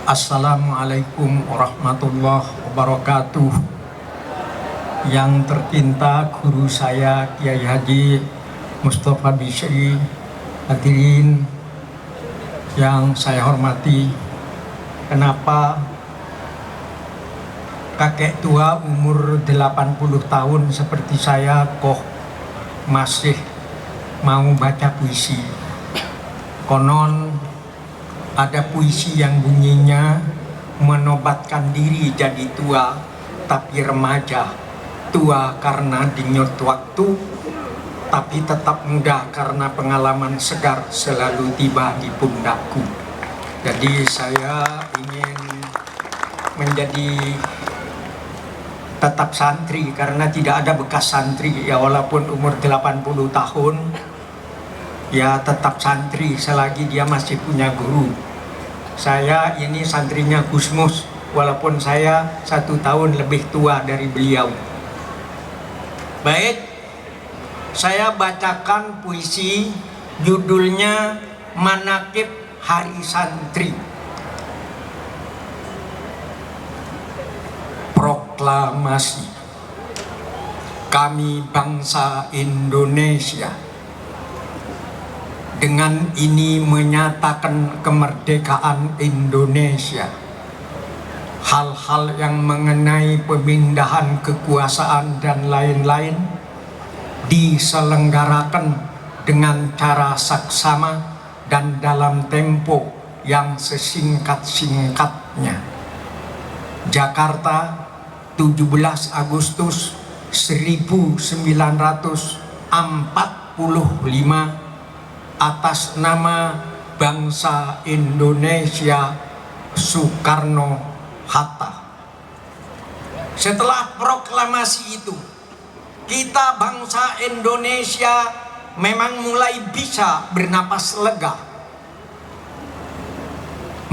Assalamualaikum warahmatullahi wabarakatuh. Yang tercinta guru saya Kiai Haji Mustafa Bisri, hadirin yang saya hormati. Kenapa kakek tua umur 80 tahun seperti saya kok masih mau baca puisi? Konon ada puisi yang bunyinya menobatkan diri jadi tua tapi remaja, tua karena denyut waktu tapi tetap muda karena pengalaman segar selalu tiba di pundakku. Jadi saya ingin menjadi tetap santri karena tidak ada bekas santri ya, walaupun umur 80 tahun ya tetap santri selagi dia masih punya guru. Saya ini santrinya Gusmus, walaupun saya 1 tahun lebih tua dari beliau. Baik, saya bacakan puisi judulnya Manaqib Hari Santri. Proklamasi. Kami bangsa Indonesia dengan ini menyatakan kemerdekaan Indonesia. Hal-hal yang mengenai pemindahan kekuasaan dan lain-lain diselenggarakan dengan cara saksama dan dalam tempo yang sesingkat-singkatnya. Jakarta, 17 Agustus 1945, atas nama bangsa Indonesia, Soekarno-Hatta. Setelah proklamasi itu, kita bangsa Indonesia memang mulai bisa bernapas lega.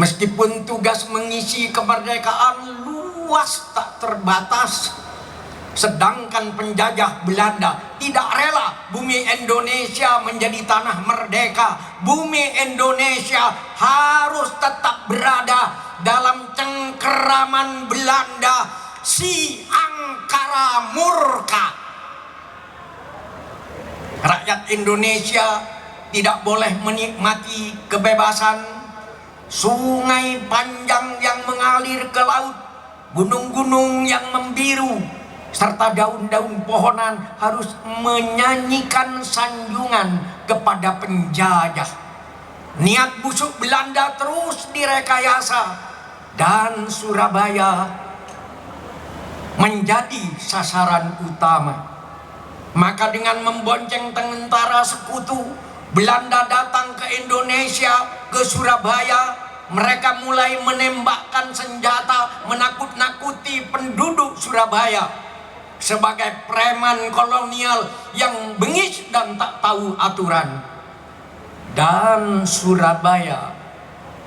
Meskipun tugas mengisi kemerdekaan luas tak terbatas, sedangkan penjajah Belanda tidak rela bumi Indonesia menjadi tanah merdeka. Bumi Indonesia harus tetap berada dalam cengkeraman Belanda, si angkara murka. Rakyat Indonesia tidak boleh menikmati kebebasan. Sungai panjang yang mengalir ke laut, gunung-gunung yang membiru, serta daun-daun pohonan harus menyanyikan sanjungan kepada penjajah. Niat busuk Belanda terus direkayasa dan Surabaya menjadi sasaran utama. Maka dengan membonceng tentara sekutu, Belanda datang ke Indonesia, ke Surabaya. Mereka mulai menembakkan senjata, menakut-nakuti penduduk Surabaya sebagai preman kolonial yang bengis dan tak tahu aturan. Dan Surabaya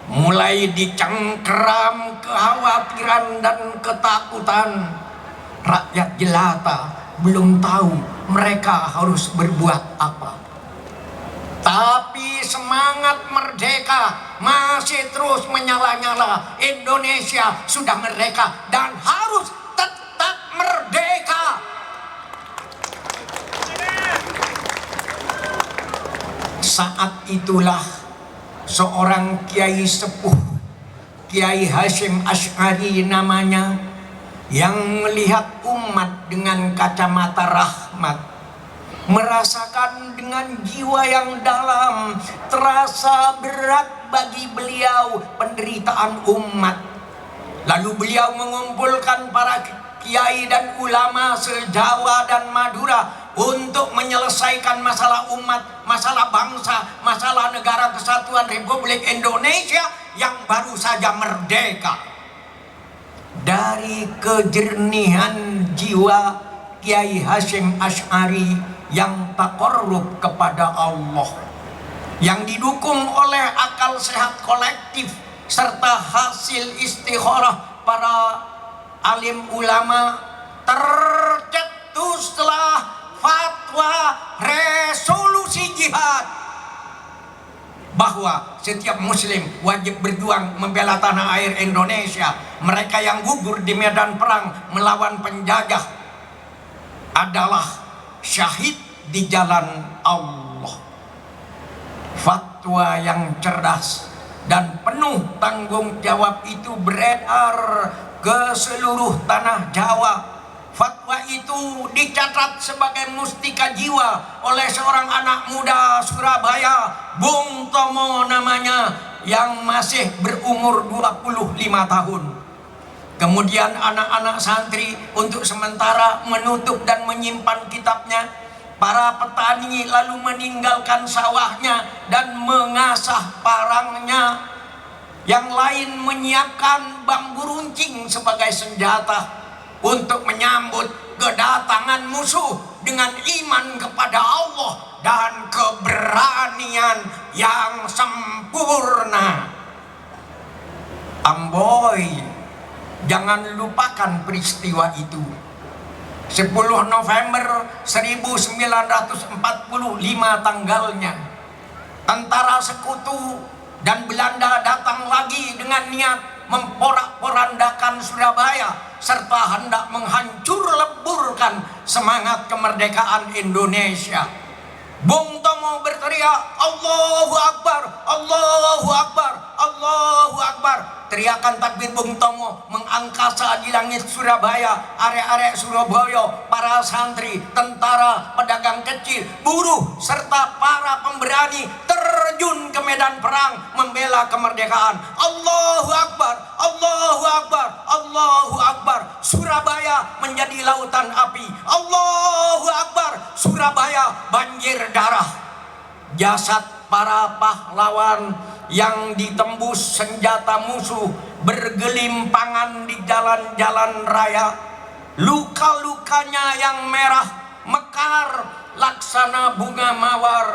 mulai dicengkeram kekhawatiran dan ketakutan. Rakyat jelata belum tahu mereka harus berbuat apa. Tapi semangat merdeka masih terus menyala-nyala. Indonesia sudah merdeka dan harus tetap merdeka. Saat itulah seorang kiai sepuh, Kiai Hasyim Asy'ari namanya, yang melihat umat dengan kacamata rahmat, merasakan dengan jiwa yang dalam, terasa berat bagi beliau penderitaan umat. Lalu beliau mengumpulkan para kiai dan ulama se-Jawa dan Madura untuk menyelesaikan masalah umat, masalah bangsa, masalah negara kesatuan Republik Indonesia yang baru saja merdeka. Dari kejernihan jiwa Kiai Hasyim Asy'ari yang taqarrub kepada Allah, yang didukung oleh akal sehat kolektif serta hasil istikharah para alim ulama, tercetuslah fatwa resolusi jihad bahwa setiap muslim wajib berjuang membela tanah air Indonesia. Mereka yang gugur di medan perang melawan penjajah adalah syahid di jalan Allah. Fatwa yang cerdas dan penuh tanggung jawab itu beredar ke seluruh tanah Jawa. Fatwa itu dicatat sebagai mustika jiwa oleh seorang anak muda Surabaya, Bung Tomo namanya, yang masih berumur 25 tahun. Kemudian anak-anak santri untuk sementara menutup dan menyimpan kitabnya. Para petani lalu meninggalkan sawahnya dan mengasah parangnya. Yang lain menyiapkan bambu runcing sebagai senjata untuk menyambut kedatangan musuh dengan iman kepada Allah dan keberanian yang sempurna. Amboy, jangan lupakan peristiwa itu. 10 November 1945 tanggalnya, tentara sekutu dan Belanda datang lagi dengan niat memporak-porandakan Surabaya serta hendak menghancur leburkan semangat kemerdekaan Indonesia. Bung Tomo berteriak, Allahu Akbar, Allahu Akbar, Allahu Akbar. Teriakan takbir Bung Tomo mengangkasa di langit Surabaya. Arek-arek Surabaya, para santri, tentara, pedagang kecil, buruh, serta para pemberani terjun ke medan perang membela kemerdekaan. Allahu Akbar, Allahu Akbar, Allahu Akbar. Surabaya menjadi lautan api. Allahu Akbar, Surabaya banjir darah. Jasad para pahlawan yang ditembus senjata musuh bergelimpangan di jalan-jalan raya. Luka-lukanya yang merah mekar laksana bunga mawar.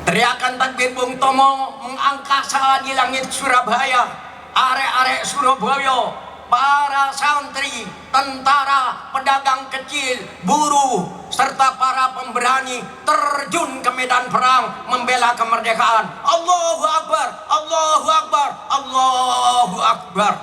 Teriakan takbir Bung Tomo mengangkasa di langit Surabaya. Arek-arek Surabaya, para santri, tentara, pedagang kecil, buruh, serta para pemberani terjun ke medan perang membela kemerdekaan. Allahu Akbar, Allahu Akbar, Allahu Akbar.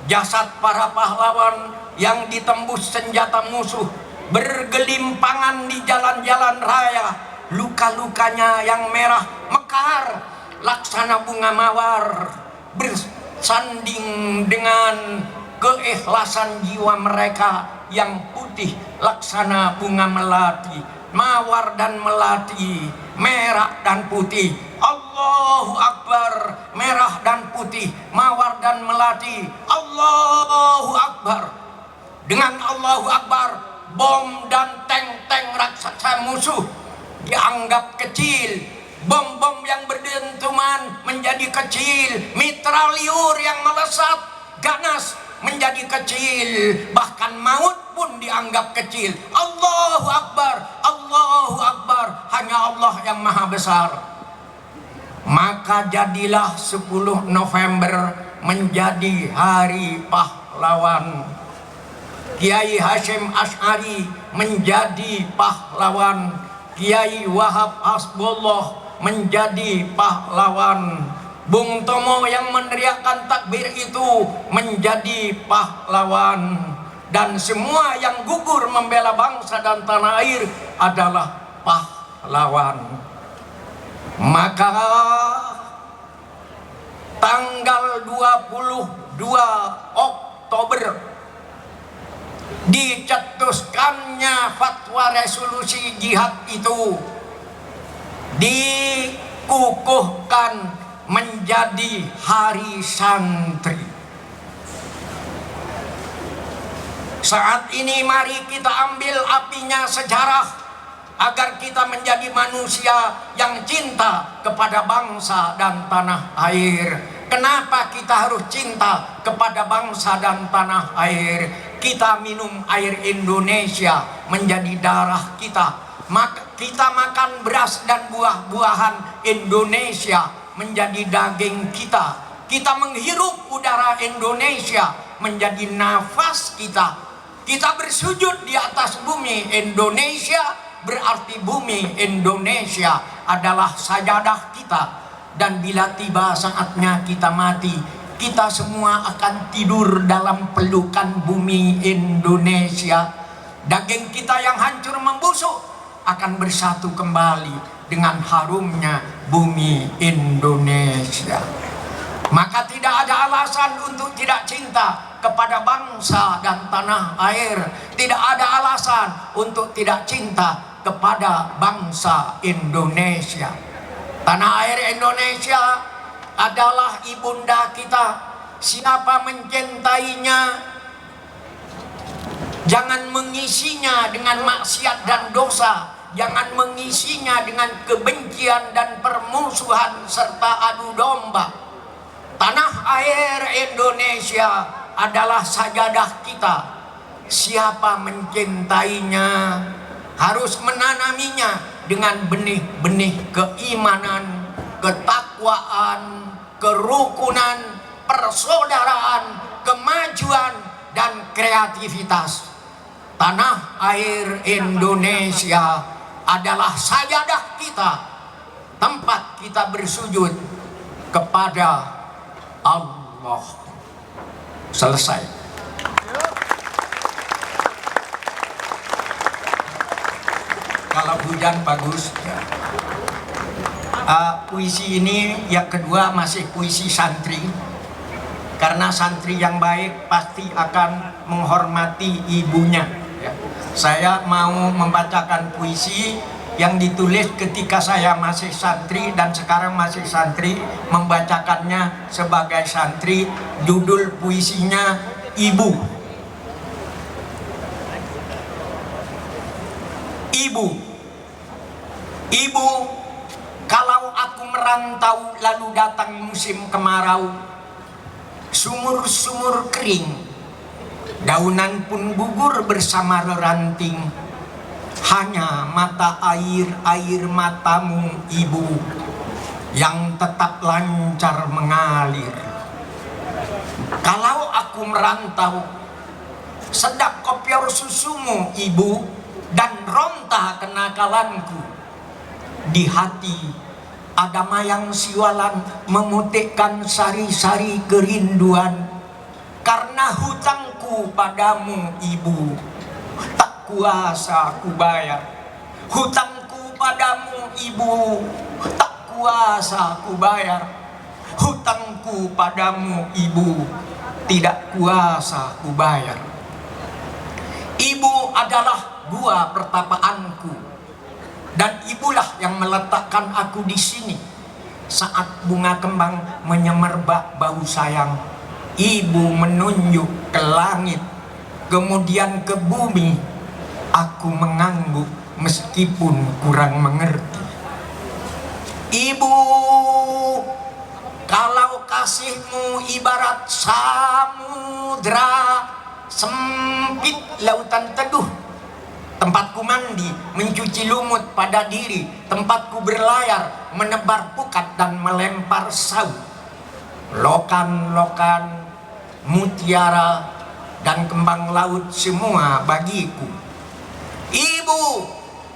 Jasad para pahlawan yang ditembus senjata musuh bergelimpangan di jalan-jalan raya. Luka-lukanya yang merah mekar laksana bunga mawar, bersanding dengan keikhlasan jiwa mereka yang putih laksana bunga melati. Mawar dan melati, merah dan putih. Allahu Akbar, merah dan putih, mawar dan melati. Allahu Akbar. Dengan Allahu Akbar, bom dan tank-tank raksasa musuh dianggap kecil. Bom-bom yang berdentuman menjadi kecil. Mitraliur yang melesat ganas menjadi kecil. Bahkan maut pun dianggap kecil. Allahu Akbar, Allahu Akbar. Hanya Allah yang maha besar. Maka jadilah 10 November menjadi hari pahlawan. Kiai Hasyim Asy'ari menjadi pahlawan. Kiai Wahab Hasbullah menjadi pahlawan. Bung Tomo yang meneriakkan takbir itu menjadi pahlawan. Dan semua yang gugur membela bangsa dan tanah air adalah pahlawan. Maka tanggal 22 Oktober dicetuskannya fatwa resolusi jihad itu, dikukuhkan menjadi hari santri. Saat ini mari kita ambil apinya sejarah agar kita menjadi manusia yang cinta kepada bangsa dan tanah air. Kenapa kita harus cinta kepada bangsa dan tanah air? Kita minum air Indonesia menjadi darah kita. Kita makan beras dan buah-buahan Indonesia menjadi daging kita. Kita menghirup udara Indonesia menjadi nafas kita. Kita bersujud di atas bumi Indonesia, berarti bumi Indonesia adalah sajadah kita. Dan bila tiba saatnya kita mati, kita semua akan tidur dalam pelukan bumi Indonesia. Daging kita yang hancur membusuk akan bersatu kembali dengan harumnya bumi Indonesia. Maka tidak ada alasan untuk tidak cinta kepada bangsa dan tanah air. Tidak ada alasan untuk tidak cinta kepada bangsa Indonesia. Tanah air Indonesia adalah ibunda kita. Siapa mencintainya, jangan mengisinya dengan maksiat dan dosa. Jangan mengisinya dengan kebencian dan permusuhan serta adu domba. Tanah air Indonesia adalah sajadah kita. Siapa mencintainya harus menanaminya dengan benih-benih keimanan, ketakwaan, kerukunan, persaudaraan, kemajuan, dan kreativitas. Tanah air Indonesia adalah sajadah kita, tempat kita bersujud kepada Allah. Selesai. Kalau hujan bagus ya. Puisi ini yang kedua masih puisi santri, karena santri yang baik pasti akan menghormati ibunya ya. Saya mau membacakan puisi yang ditulis ketika saya masih santri dan sekarang masih santri, membacakannya sebagai santri. Judul puisinya Ibu. Ibu, ibu, kalau aku merantau lalu datang musim kemarau, sumur-sumur kering, daunan pun gugur bersama reranting. Hanya mata air matamu ibu yang tetap lancar mengalir. Kalau aku merantau, sedap kopior susumu ibu, dan ronta kenakalanku. Di hati ada mayang siwalan memutikkan sari-sari kerinduan. Karena hutangku padamu ibu, tak kuasa ku bayar. Hutangku padamu ibu, tak kuasa ku bayar. Hutangku padamu ibu, tidak kuasa ku bayar. Ibu adalah gua pertapaanku, dan ibulah yang meletakkan aku di sini saat bunga kembang menyemerbak bau sayang. Ibu menunjuk ke langit, kemudian ke bumi. Aku mengangguk meskipun kurang mengerti. Ibu, kalau kasihmu ibarat samudra, sempit lautan teduh, tempatku mandi, mencuci lumut pada diri, tempatku berlayar, menebar pukat dan melempar saut. Lokan-lokan, mutiara, dan kembang laut semua bagiku. Ibu,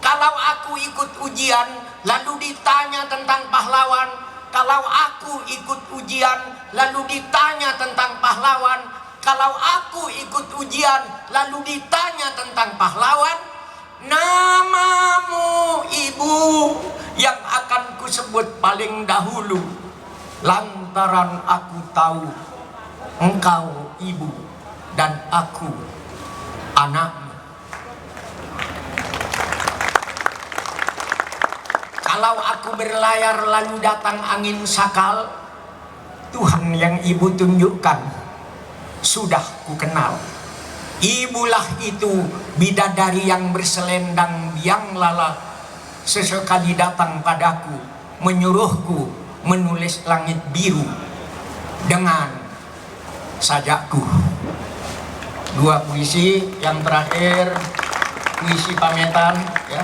kalau aku ikut ujian lalu ditanya tentang pahlawan, kalau aku ikut ujian lalu ditanya tentang pahlawan, kalau aku ikut ujian lalu ditanya tentang pahlawan, namamu ibu yang akan kusebut paling dahulu, lantaran aku tahu engkau ibu dan aku anakmu. Kalau aku berlayar lalu datang angin sakal, Tuhan yang ibu tunjukkan sudah ku kenal. Ibulah itu bidadari yang berselendang biang lala, sesekali datang padaku menyuruhku menulis langit biru dengan sajakku. Dua puisi yang terakhir, puisi pametan ya.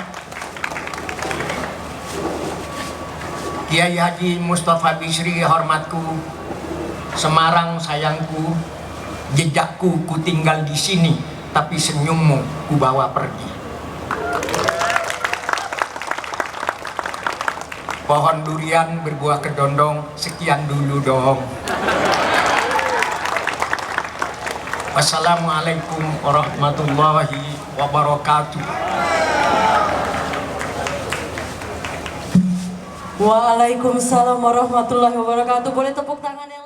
Kiai Haji Mustafa Bisri hormatku, Semarang sayangku, jejakku ku tinggal di sini, tapi senyummu ku bawa pergi. Pohon durian berbuah kedondong, sekian dulu dong. Wassalamualaikum warahmatullahi wabarakatuh. Waalaikumsalam warahmatullahi wabarakatuh. Boleh tepuk tangan yang